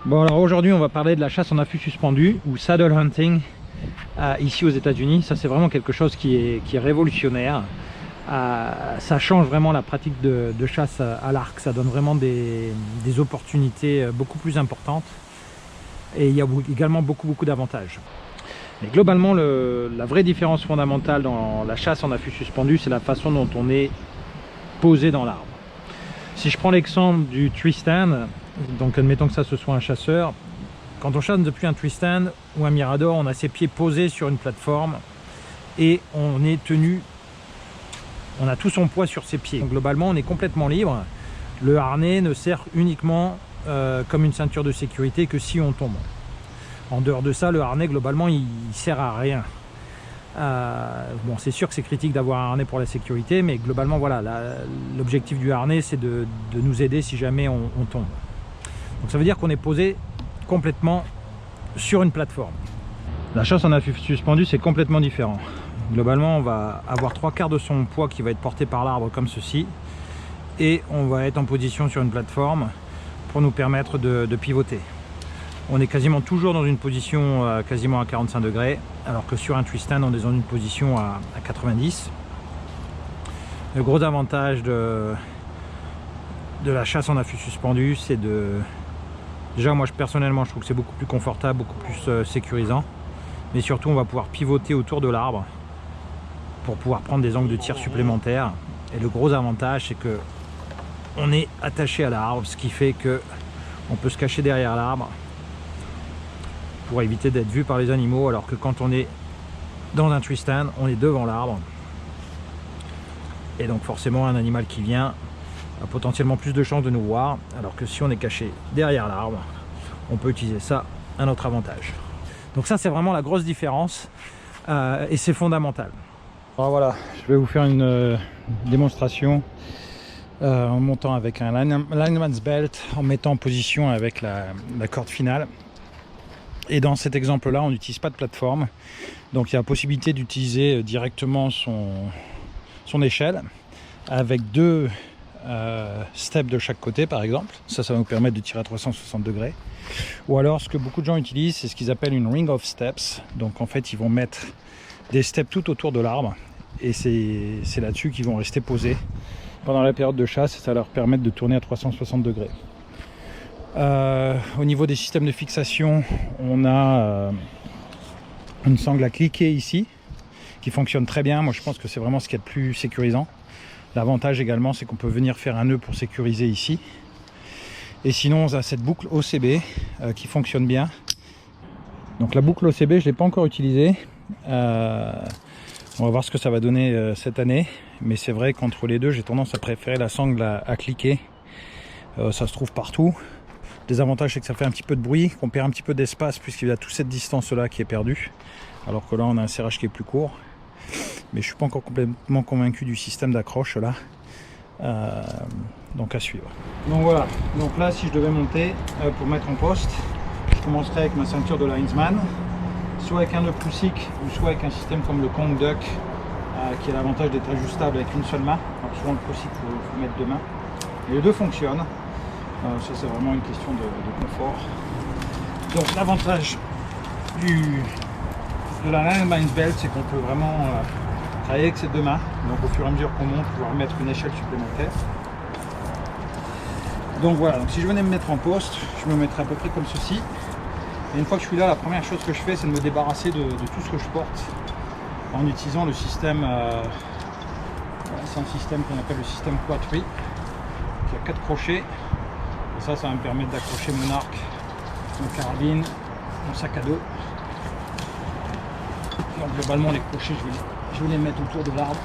Bon, alors aujourd'hui on va parler de la chasse en affût suspendu ou saddle hunting ici aux États-Unis. Ça c'est vraiment quelque chose qui est révolutionnaire. Ça change vraiment la pratique de chasse à l'arc. Ça donne vraiment des opportunités beaucoup plus importantes et il y a également beaucoup d'avantages. Mais globalement, la vraie différence fondamentale dans la chasse en affût suspendu, c'est la façon dont on est posé dans l'arbre. Si je prends l'exemple du tree stand, donc admettons que ça ce soit un chasseur, quand on chasse depuis un tree stand ou un mirador, on a ses pieds posés sur une plateforme et on est tenu, on a tout son poids sur ses pieds. Donc globalement on est complètement libre. Le harnais ne sert uniquement comme une ceinture de sécurité que si on tombe. En dehors de ça, le harnais globalement il sert à rien. Bon, c'est sûr que c'est critique d'avoir un harnais pour la sécurité, mais globalement voilà, l'objectif du harnais c'est de nous aider si jamais on tombe. Donc ça veut dire qu'on est posé complètement sur une plateforme. La chasse en affût suspendu c'est complètement différent. Globalement on va avoir 3/4 de son poids qui va être porté par l'arbre comme ceci, et on va être en position sur une plateforme pour nous permettre de pivoter. On est quasiment toujours dans une position quasiment à 45 degrés, alors que sur un tree stand on est dans une position à 90. Le gros avantage de la chasse en affût suspendu, c'est déjà moi personnellement je trouve que c'est beaucoup plus confortable, beaucoup plus sécurisant, mais surtout on va pouvoir pivoter autour de l'arbre pour pouvoir prendre des angles de tir supplémentaires. Et le gros avantage c'est que on est attaché à l'arbre, ce qui fait que on peut se cacher derrière l'arbre pour éviter d'être vu par les animaux, alors que quand on est dans un tree stand, on est devant l'arbre. Et donc forcément un animal qui vient a potentiellement plus de chances de nous voir, alors que si on est caché derrière l'arbre, on peut utiliser ça à notre avantage. Donc ça c'est vraiment la grosse différence et c'est fondamental. Alors voilà, je vais vous faire une démonstration en montant avec un lineman's belt, en mettant en position avec la corde finale. Et dans cet exemple là on n'utilise pas de plateforme, donc il y a la possibilité d'utiliser directement son échelle avec deux steps de chaque côté par exemple. Ça va nous permettre de tirer à 360 degrés. Ou alors ce que beaucoup de gens utilisent, c'est ce qu'ils appellent une ring of steps. Donc en fait ils vont mettre des steps tout autour de l'arbre et c'est là-dessus qu'ils vont rester posés pendant la période de chasse, et ça va leur permettre de tourner à 360 degrés. Au niveau des systèmes de fixation, on a une sangle à cliquer ici qui fonctionne très bien. Moi je pense que c'est vraiment ce qui est le plus sécurisant. L'avantage également c'est qu'on peut venir faire un nœud pour sécuriser ici. Et sinon on a cette boucle OCB qui fonctionne bien. Donc la boucle OCB je ne l'ai pas encore utilisée. On va voir ce que ça va donner cette année. Mais c'est vrai qu'entre les deux j'ai tendance à préférer la sangle à cliquer. Ça se trouve partout. Désavantage c'est que ça fait un petit peu de bruit, qu'on perd un petit peu d'espace puisqu'il y a toute cette distance là qui est perdue, alors que là on a un serrage qui est plus court. Mais je suis pas encore complètement convaincu du système d'accroche là, donc à suivre. Donc voilà, donc là si je devais monter pour mettre en poste, je commencerai avec ma ceinture de linesman, soit avec un nœud prussique ou soit avec un système comme le Kong Duck qui a l'avantage d'être ajustable avec une seule main. Alors souvent le prussique faut mettre deux mains, et les deux fonctionnent. Ça c'est vraiment une question de confort. Donc l'avantage de la lineman's belt, c'est qu'on peut vraiment travailler avec ses deux mains. Donc au fur et à mesure qu'on monte, pouvoir mettre une échelle supplémentaire. Donc voilà, donc si je venais me mettre en poste, je me mettrais à peu près comme ceci. Et une fois que je suis là, la première chose que je fais, c'est de me débarrasser de tout ce que je porte en utilisant le système. C'est un système qu'on appelle le système Quad-Tree, qui a 4 crochets. Et ça va me permettre d'accrocher mon arc, mon carabine, mon sac à dos. Donc globalement les crochets je vais les mettre autour de l'arbre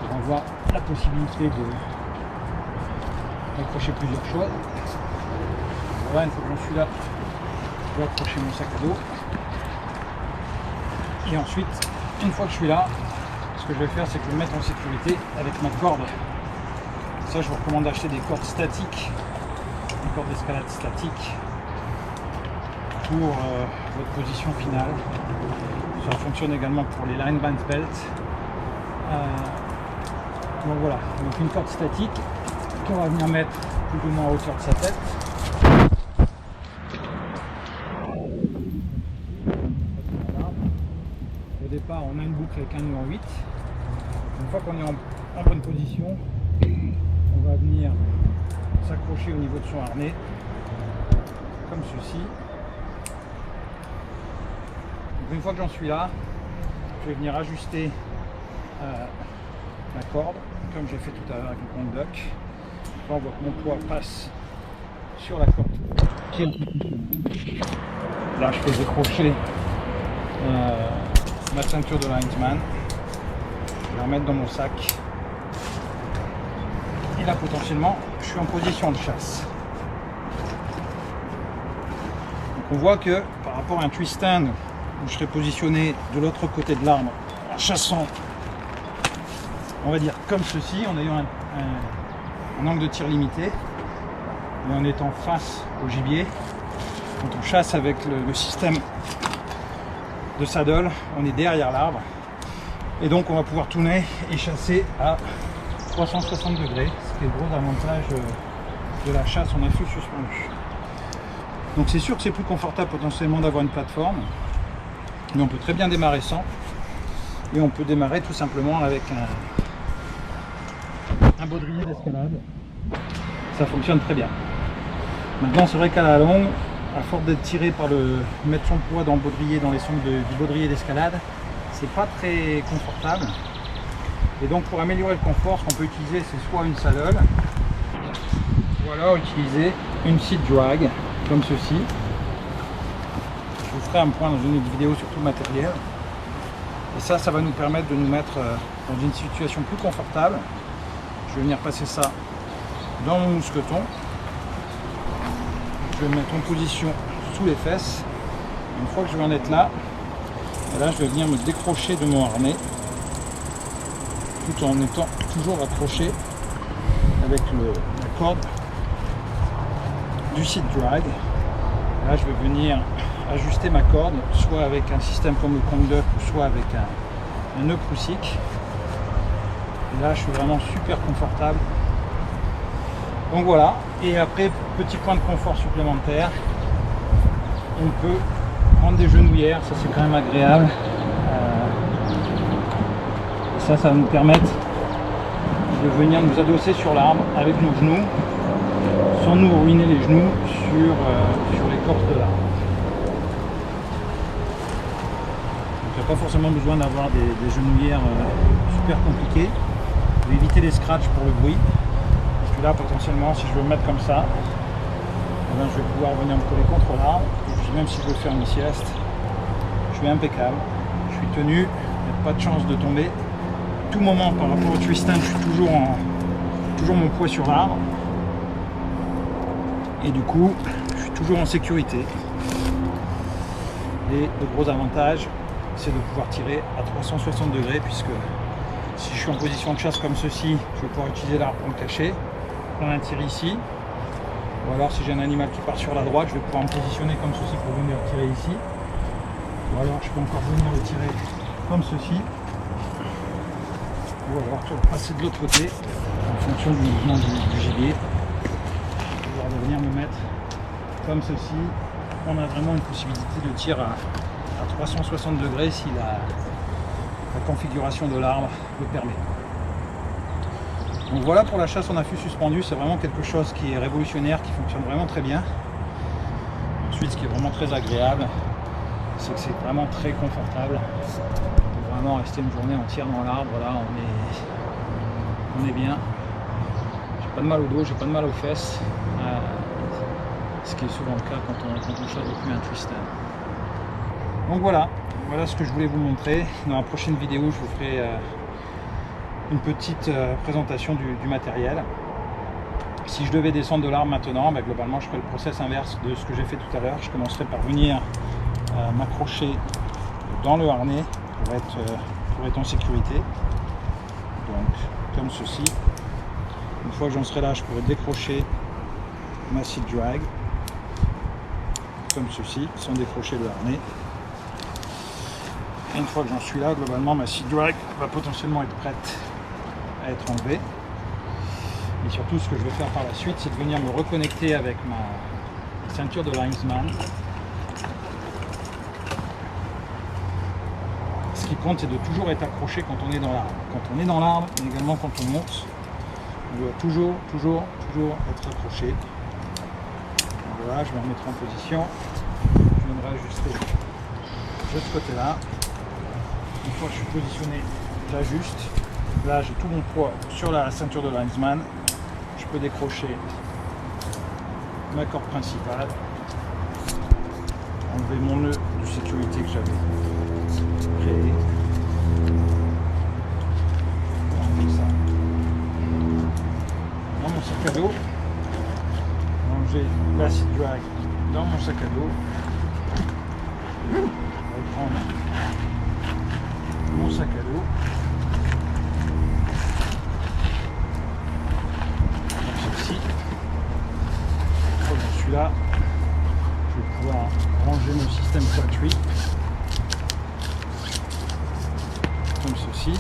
pour avoir la possibilité d'accrocher plusieurs choses. Voilà, une fois que j'en suis là, je vais accrocher mon sac à dos. Et ensuite, une fois que je suis là, ce que je vais faire c'est que je vais me mettre en sécurité avec ma corde. Ça je vous recommande d'acheter des cordes statiques, des cordes d'escalade statiques pour votre position finale. Ça fonctionne également pour les lineman's belt. Donc voilà, donc une corde statique qu'on va venir mettre plus ou moins à hauteur de sa tête. départ, on a une boucle avec un nœud en 8. Une fois qu'on est en bonne position, on va venir s'accrocher au niveau de son harnais, comme ceci. Donc une fois que j'en suis là, je vais venir ajuster la corde, comme j'ai fait tout à l'heure avec le conduct. Là, on voit que mon poids passe sur la corde. Là, je fais décrocher ma ceinture de linesman. Je vais la remettre dans mon sac. Et là, potentiellement, je suis en position de chasse. Donc, on voit que par rapport à un twist stand où je serais positionné de l'autre côté de l'arbre en chassant, on va dire comme ceci, en ayant un angle de tir limité et en étant face au gibier. Quand on chasse avec le système de saddle, on est derrière l'arbre et donc on va pouvoir tourner et chasser à 360 degrés, ce qui est le gros avantage de la chasse en affût suspendu. Donc c'est sûr que c'est plus confortable potentiellement d'avoir une plateforme, mais on peut très bien démarrer sans, et on peut démarrer tout simplement avec un baudrier d'escalade. Ça fonctionne très bien. Maintenant c'est vrai qu'à la longue, à force d'être tiré par mettre son poids dans le baudrier, dans les sangles du baudrier d'escalade, c'est pas très confortable. Et donc pour améliorer le confort, ce qu'on peut utiliser, c'est soit une saddle, ou alors utiliser une seat drag, comme ceci. Je vous ferai un point dans une autre vidéo sur tout le matériel. Et ça va nous permettre de nous mettre dans une situation plus confortable. Je vais venir passer ça dans mon mousqueton. Je vais me mettre en position sous les fesses. Une fois que je vais en être là, et là je vais venir me décrocher de mon harnais tout en étant toujours accroché avec la corde du seat drag. Là je vais venir ajuster ma corde, soit avec un système comme le conduct, ou soit avec un nœud prussique. Et là je suis vraiment super confortable. Donc voilà, et après petit point de confort supplémentaire, on peut prendre des genouillères, ça c'est quand même agréable. Et ça va nous permettre de venir nous adosser sur l'arbre avec nos genoux, sans nous ruiner les genoux sur l'écorce de l'arbre. Il n'y a pas forcément besoin d'avoir des genouillères super compliquées. Je vais éviter les scratchs pour le bruit. Parce que là, potentiellement, si je veux me mettre comme ça, eh bien, je vais pouvoir venir me coller contre l'arbre. Et puis même si je veux faire une sieste, je suis impeccable. Je suis tenu, il n'y a pas de chance de tomber. À tout moment, par rapport au twist stand, je suis toujours mon poids sur l'arbre. Et du coup, je suis toujours en sécurité. Et le gros avantage, c'est de pouvoir tirer à 360 degrés, puisque si je suis en position de chasse comme ceci, je vais pouvoir utiliser l'arbre pour me cacher, prendre un tir ici, ou alors si j'ai un animal qui part sur la droite, je vais pouvoir me positionner comme ceci pour venir tirer ici, ou alors je peux encore venir le tirer comme ceci, ou alors passer de l'autre côté en fonction du mouvement du gibier, pouvoir venir me mettre comme ceci. On a vraiment une possibilité de tir à 360 degrés si la configuration de l'arbre le permet. Donc voilà pour la chasse en affût suspendu, c'est vraiment quelque chose qui est révolutionnaire, qui fonctionne vraiment très bien. Ensuite, ce qui est vraiment très agréable, c'est que c'est vraiment très confortable. On peut vraiment rester une journée entière dans l'arbre, là on est bien. J'ai pas de mal au dos, j'ai pas de mal aux fesses, ce qui est souvent le cas quand on chasse depuis un twist stand. Donc voilà ce que je voulais vous montrer. Dans la prochaine vidéo, je vous ferai une petite présentation du matériel. Si je devais descendre de l'arbre maintenant, globalement je ferai le process inverse de ce que j'ai fait tout à l'heure. Je commencerai par venir m'accrocher dans le harnais pour être en sécurité. Donc comme ceci. Une fois que j'en serai là, je pourrai décrocher ma seat drag comme ceci, sans décrocher le harnais. Et une fois que j'en suis là, globalement ma seat drag va potentiellement être prête à être enlevée. Et surtout, ce que je vais faire par la suite, c'est de venir me reconnecter avec ma ceinture de linesman. Ce ce qui compte, c'est de toujours être accroché quand on est dans l'arbre. Quand on est dans l'arbre, mais également quand on monte, on doit toujours être accroché. Voilà, je me remettrai en position. Je viendrai ajuster de ce côté-là. Une fois que je suis positionné, j'ajuste. Là, j'ai tout mon poids sur la ceinture de linesman. Je peux décrocher ma corde principale, enlever mon nœud de sécurité que j'avais créé. Comme ça. Dans mon sac à dos, ranger l'acid drag dans mon sac à dos. Je vais prendre mon sac à dos. Comme ceci. Une fois que je suis là, je vais pouvoir ranger mon système factory. Comme ceci.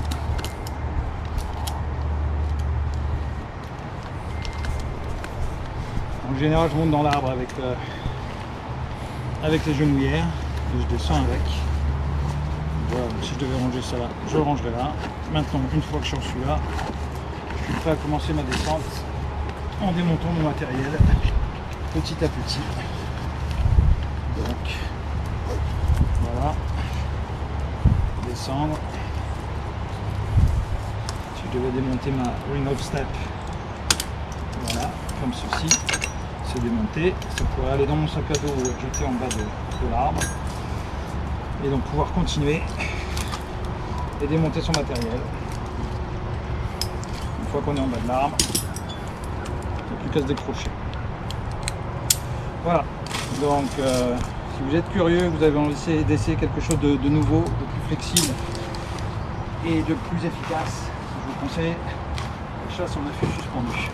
En général, je monte dans l'arbre avec les genouillères et je descends avec. Voilà, donc si je devais ranger ça là, je le rangerai là. Maintenant, une fois que j'en suis là, je suis prêt à commencer ma descente en démontant mon matériel petit à petit. Donc, voilà, descendre. Si je devais démonter ma ring of step, voilà, comme ceci. C'est démonté, ça pourrait aller dans mon sac à dos ou être jeté en bas de l'arbre et donc pouvoir continuer et démonter son matériel. Une fois qu'on est en bas de l'arbre, il n'y a plus qu'à se décrocher. Voilà, donc si vous êtes curieux, vous avez envie d'essayer quelque chose de nouveau, de plus flexible et de plus efficace, je vous conseille la chasse en affût suspendu.